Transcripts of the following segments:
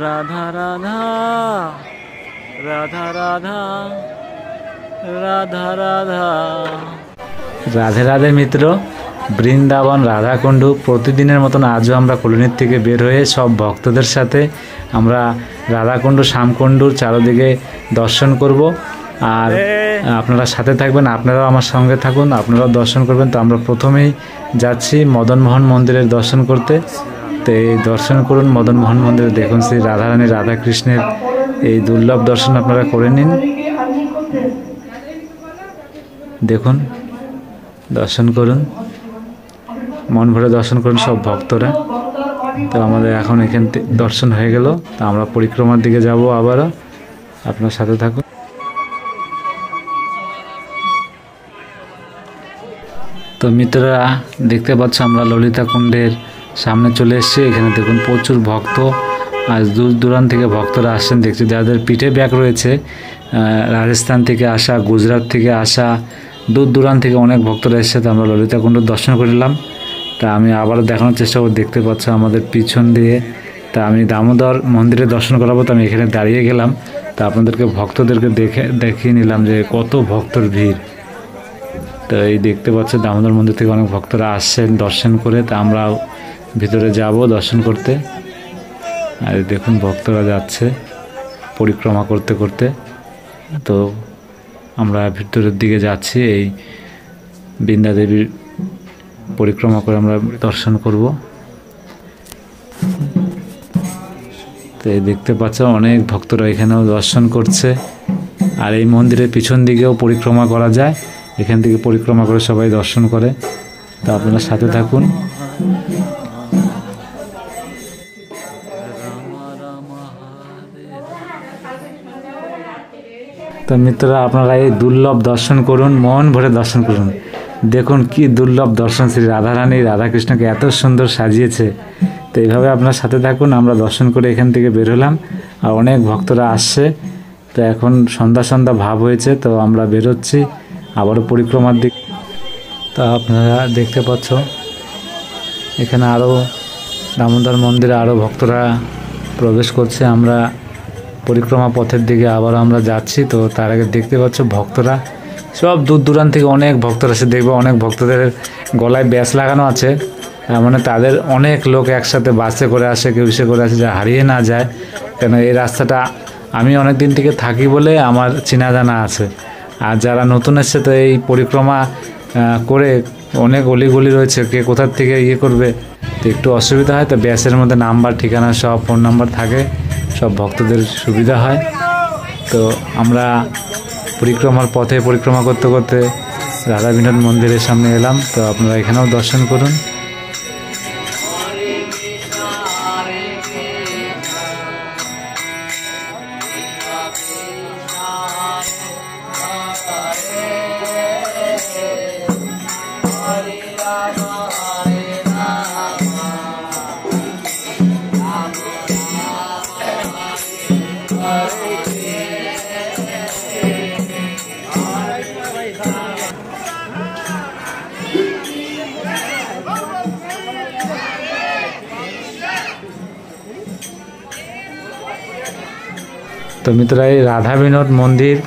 রাধা রাধা রাধা রাধা রাধা রাধা। রাধে রাধে মিত্র, বৃন্দাবন রাধাকুণ্ড প্রতিদিনের মতন আজও আমরা কলোনির থেকে বের হয়ে সব ভক্তদের সাথে আমরা রাধাকুণ্ড শ্যামকুণ্ডুর চারদিকে দর্শন করব। আর আপনারা সাথে থাকবেন, আপনারাও আমার সঙ্গে থাকুন, আপনারাও দর্শন করবেন। তো আমরা প্রথমেই যাচ্ছি মদনমোহন মন্দিরের দর্শন করতে। তো এই দর্শন করুন মদনমোহন মন্দিরে, দেখুন শ্রী রাধারানী রাধাকৃষ্ণের এই দুর্লভ দর্শন আপনারা করে নিন। দেখুন, দর্শন করুন, মন ভরে দর্শন করুন সব ভক্তরা। তো আমাদের এখন এখান থেকে দর্শন হয়ে গেল, তো আমরা পরিক্রমার দিকে যাব আবারও, আপনার সাথে থাকুন। তো মিত্ররা দেখতে পাচ্ছ আমরা ললিতা কুণ্ডের সামনে চলে এসেছি। এখানে দেখুন প্রচুর ভক্ত, আজ দূর দূরান্ত থেকে ভক্তরা আসছেন। দেখছি যাদের পিঠে ব্যাগ রয়েছে, রাজস্থান থেকে আসা, গুজরাট থেকে আসা, দূর দূরান্ত থেকে অনেক ভক্তরা এসেছে। তো আমরা ললিতা কুণ্ড দর্শন করলাম। তা আমি আবারও দেখানোর চেষ্টা করব, দেখতে পাচ্ছ আমাদের পিছন দিয়ে। তা আমি দামোদর মন্দিরে দর্শন করাবো, তো আমি এখানে দাঁড়িয়ে গেলাম। তা আপনাদেরকে ভক্তদেরকে দেখিয়ে নিলাম যে কত ভক্তর ভিড়। তো এই দেখতে পাচ্ছ দামোদর মন্দির থেকে অনেক ভক্তরা আসছেন দর্শন করে। তা আমরা ভিতরে যাব দর্শন করতে। আর দেখুন ভক্তরা যাচ্ছে পরিক্রমা করতে করতে। তো আমরা ভিতরের দিকে যাচ্ছি, এই বৃন্দা দেবীর পরিক্রমা করে আমরা দর্শন করব। তো এই দেখতে পাচ্ছ অনেক ভক্তরা এখানেও দর্শন করছে। আর এই মন্দিরের পিছন দিকেও পরিক্রমা করা যায়, এখান থেকে পরিক্রমা করে সবাই দর্শন করে। তো আপনারা সাথে থাকুন। তো মিত্ররা আপনারা এই দুর্লভ দর্শন করুন, মন ভরে দর্শন করুন। দেখুন কি দুর্লভ দর্শন, শ্রী রাধারানী রাধাকৃষ্ণকে এত সুন্দর সাজিয়েছে। তো এইভাবে আপনার সাথে থাকুন। আমরা দর্শন করে এখান থেকে বের হলাম, আর অনেক ভক্তরা আসছে। তো এখন সন্ধ্যা সন্ধ্যা ভাব হয়েছে, তো আমরা বেরোচ্ছি আবারও পরিক্রমার দিক। তা আপনারা দেখতে পাচ্ছ এখানে আরও দামোদর মন্দিরে আরও ভক্তরা প্রবেশ করছে। আমরা পরিক্রমা পথের দিকে আবার আমরা যাচ্ছি। তো তার আগে দেখতে পাচ্ছ ভক্তরা সব দূর দূরান্ত থেকে অনেক ভক্তরা এসে দেখবে। অনেক ভক্তদের গলায় ব্যাস লাগানো আছে, মানে তাদের অনেক লোক একসাথে বাসে করে আসে, কেউ ইসে করে আসে, যা হারিয়ে না যায়। কেন এই রাস্তাটা আমি অনেক দিন থেকে থাকি বলে আমার চেনা জানা আছে। আর যারা নতুন এসছে তো এই পরিক্রমা করে অনেক অলিগলি রয়েছে, কে কোথার থেকে ইয়ে করবে, তো একটু অসুবিধা হয়। তো ব্যাসের মধ্যে নাম্বার, ঠিকানা সব ফোন নাম্বার থাকে, সব ভক্তদের সুবিধা হয়। তো আমরা পরিক্রমার পথে পরিক্রমা করতে করতে রাধা বিনোদ মন্দিরের সামনে এলাম। তো আপনারা এখানেও দর্শন করুন। তো মিত্ররা এই রাধা বিনোদ মন্দির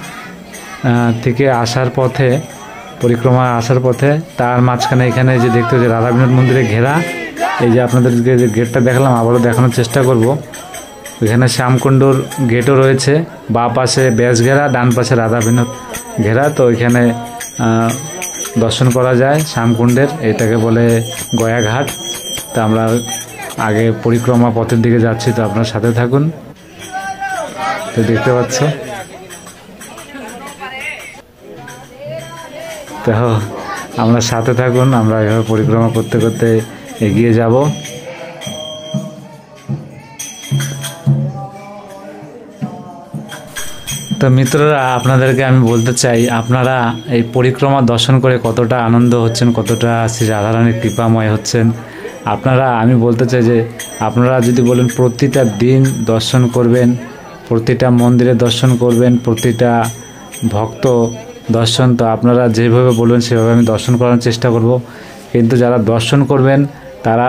থেকে আসার পথে, পরিক্রমা আসার পথে, তার মাঝখানে এখানে যে দেখতে হচ্ছে রাধা বিনোদ মন্দিরে ঘেরা, এই যে আপনাদেরকে যে গেটটা দেখালাম আবারও দেখানোর চেষ্টা করব। এখানে শ্যামকুণ্ডুর গেটও রয়েছে, বাঁ পাশে ব্যাস ঘেরা, ডান পাশে রাধা বিনোদ ঘেরা। তো এখানে দর্শন করা যায় শ্যামকুণ্ডের, এটাকে বলে গয়াঘাট। তো আমরা আগে পরিক্রমা পথের দিকে যাচ্ছি, তো আপনার সাথে থাকুন। তো দেখতে পাচ্ছ, তো আমরা সাথে থাকুন, আমরা এভাবে পরিক্রমা করতে করতে এগিয়ে যাব। তো মিত্ররা আপনাদেরকে আমি বলতে চাই, আপনারা এই পরিক্রমা দর্শন করে কতটা আনন্দ হচ্ছেন, কতটা শ্রী রাধারানীর কৃপাময় হচ্ছেন। আপনারা, আমি বলতে চাই যে আপনারা যদি বলেন প্রতিটা দিন দর্শন করবেন, প্রতিটা মন্দিরে দর্শন করবেন, প্রতিটা ভক্ত দর্শন, তো আপনারা যেভাবে বলবেন সেভাবে আমি দর্শন করার চেষ্টা করব। কিন্তু যারা দর্শন করবেন তারা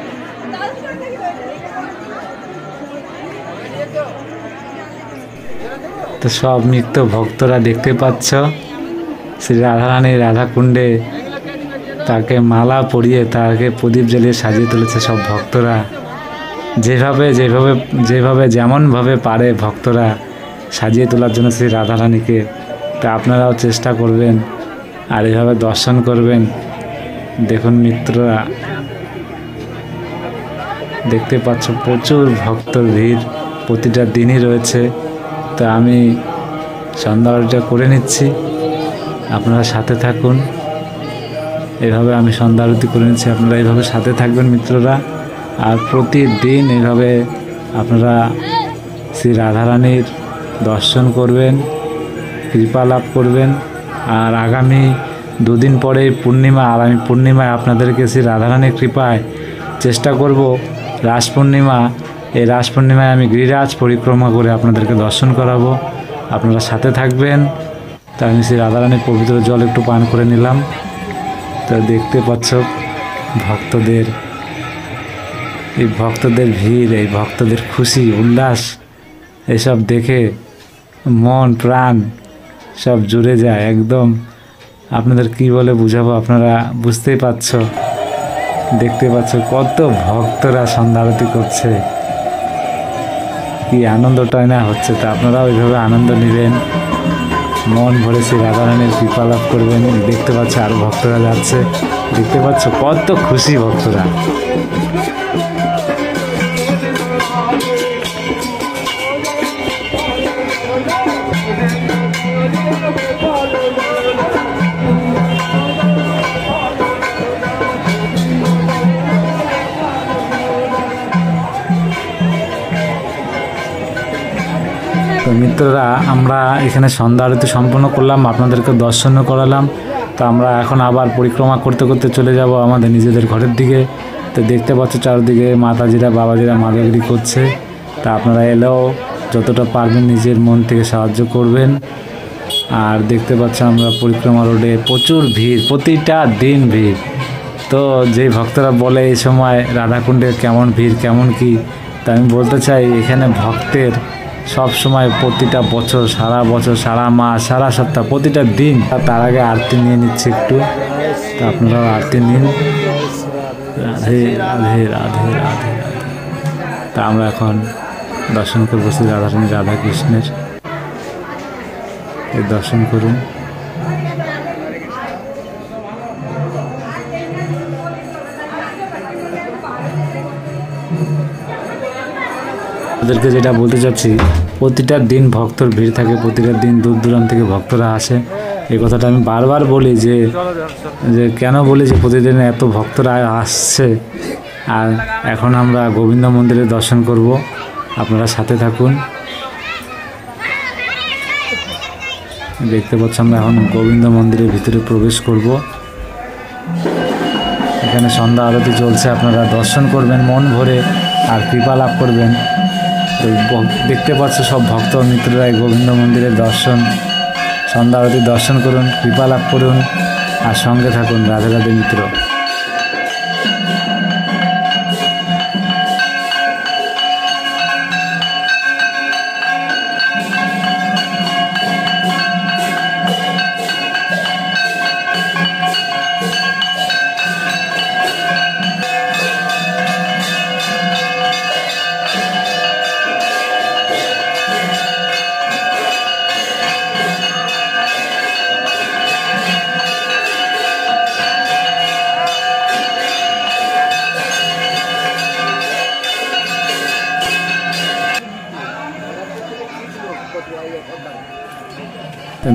তো সব নিত্য ভক্তরা দেখতে পাচ্ছ শ্রী রাধারানী রাধাকুণ্ডে তাকে মালা পরিয়ে তাকে প্রদীপ জ্বালিয়ে সাজিয়ে তুলেছে সব ভক্তরা। যেভাবে যেমনভাবে পারে ভক্তরা সাজিয়ে তোলার জন্য শ্রী রাধারানীকে। তা আপনারাও চেষ্টা করবেন আর এভাবে দর্শন করবেন। দেখুন মিত্ররা, দেখতে পাচ্ছ প্রচুর ভক্তর ভিড় প্রতিটা দিনই রয়েছে। তো আমি সন্ধ্যা আরতিটা করে নিচ্ছি, আপনারা সাথে থাকুন। এভাবে আমি সন্ধ্যা আরতি করে নিচ্ছি, আপনারা এইভাবে সাথে থাকবেন মিত্ররা। আর প্রতিদিন এইভাবে আপনারা শ্রী রাধারানীর দর্শন করবেন, কৃপা লাভ করবেন। আর আগামী দুদিন পরে পূর্ণিমা, আর আমি পূর্ণিমায় আপনাদেরকে শ্রী রাধারানীর কৃপায় চেষ্টা করব রাস পূর্ণিমা, এই রাস পূর্ণিমায় আমি গিরিরাজ পরিক্রমা করে আপনাদেরকে দর্শন করাবো। আপনারা সাথে থাকবেন। তা আমি শ্রী রাধারানীর পবিত্র জল একটু পান করে নিলাম। তো দেখতে পাচ্ছ ভক্তদের, এই ভক্তদের ভিড়, এই ভক্তদের খুশি উল্লাস, এসব দেখে মন প্রাণ সব জুড়ে যায় একদম। আপনাদের কি বলে বুঝাবো, আপনারা বুঝতেই পারছ। দেখতে পাচ্ছ কত ভক্তরা সন্ধ্যা আরতি করছে, কি আনন্দটাই না হচ্ছে। তা আপনারাও ওইভাবে আনন্দ নেবেন, মন ভরে শ্রী রাধারানীর কৃপা লাভ করবেন। দেখতে পাচ্ছ আরও ভক্তরা যাচ্ছে, দেখতে পাচ্ছ কত খুশি ভক্তরা। তো মিত্ররা, আমরা এখানে সন্ধ্যা আরতি সম্পন্ন করলাম, আপনাদেরকে দর্শনও করালাম। তো আমরা এখন আবার পরিক্রমা করতে করতে চলে যাব আমাদের নিজেদের ঘরের দিকে। তো দেখতে পাচ্ছ চারদিকে মাতাজিরা বাবাজিরা মাদাগিরি করছে। তা আপনারা এলেও যতটা পারবেন নিজের মন থেকে সাহায্য করবেন। আর দেখতে পাচ্ছ আমরা পরিক্রমা রোডে প্রচুর ভিড়, প্রতিটা দিন ভিড়। তো যেই ভক্তরা বলে এই সময় রাধাকুণ্ডে কেমন ভিড় কেমন কি, তা আমি বলতে চাই এখানে ভক্তের সব সময়, প্রতিটা বছর, সারা বছর, সারা মাস, সারা সপ্তাহ, প্রতিটা দিন। তার আগে আরতি নিয়ে নিচ্ছে একটু, তো আপনারাও আরতি নিন। রাধে রাধে রাধে রাধে রাধে। তা আমরা এখন দর্শন করবো শ্রী রাধারানী রাধাকৃষ্ণের, এই দর্শন করুন। ওদেরকে যেটা বলতে চাচ্ছি, প্রতিটা দিন ভক্তর ভিড় থাকে, প্রতিটা দিন দূর দূরান্ত থেকে ভক্তরা আসে। এই কথাটা আমি বারবার বলি যে কেন বলি যে প্রতিদিন এত ভক্তরা আসছে। আর এখন আমরা গোবিন্দ মন্দিরে দর্শন করব, আপনারা সাথে থাকুন। দেখতে পাচ্ছ আমরা এখন গোবিন্দ মন্দিরের ভিতরে প্রবেশ করব। এখানে সন্ধ্যা আরতি চলছে, আপনারা দর্শন করবেন মন ভরে আর কৃপা লাভ করবেন। দেখতে পাচ্ছ সব ভক্ত মিত্ররা গোবিন্দ মন্দিরের দর্শন, সন্ধ্যা আরতি দর্শন করুন, কৃপা লাভ করুন আর সঙ্গে থাকুন। রাধে রাধে মিত্র।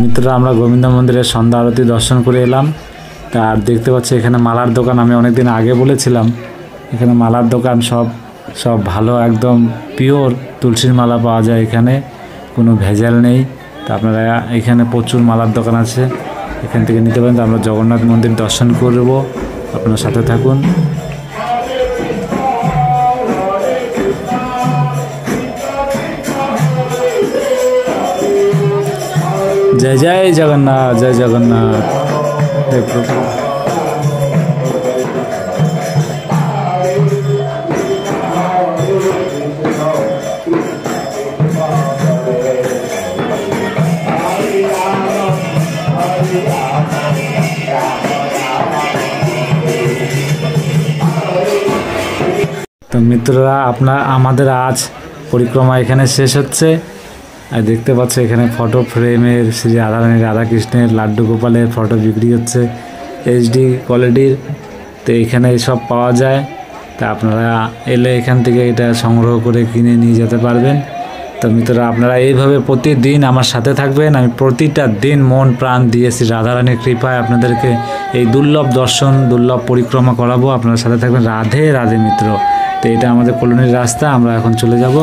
মিত্ররা, আমরা গোবিন্দ মন্দিরের সন্ধ্যা আরতি দর্শন করে এলাম। আর দেখতে পাচ্ছি এখানে মালার দোকান, আমি অনেকদিন আগে বলেছিলাম এখানে মালার দোকান সব ভালো, একদম পিওর তুলসীর মালা পাওয়া যায়, এখানে কোনো ভেজাল নেই। তা আপনারা এখানে প্রচুর মালার দোকান আছে, এখান থেকে নিতে পারেন। তো আমরা জগন্নাথ মন্দির দর্শন করব, আপনার সাথে থাকুন। जय जय जगन्नाथ, जय जगन्नाथ। जय प्रभु। তো মিত্ররা, আমাদের আজ পরিক্রমা এখানে শেষ হচ্ছে। আর দেখতে পাচ্ছ এখানে ফটো ফ্রেমের শ্রী রাধারানী রাধাকৃষ্ণের লাড্ডু গোপালের ফটো বিক্রি হচ্ছে এইচডি কোয়ালিটির। তো এখানে সব পাওয়া যায়। তা আপনারা এলে এখান থেকে এটা সংগ্রহ করে কিনে নিয়ে যেতে পারবেন। তো মিত্ররা, আপনারা এইভাবে প্রতিদিন আমার সাথে থাকবেন। আমি প্রতিটা দিন মন প্রাণ দিয়ে শ্রী রাধারানীর কৃপায় আপনাদেরকে এই দুর্লভ দর্শন, দুর্লভ পরিক্রমা করাবো। আপনারা সাথে থাকবেন। রাধে রাধে মিত্র। তো এটা আমাদের কলোনির রাস্তা, আমরা এখন চলে যাব।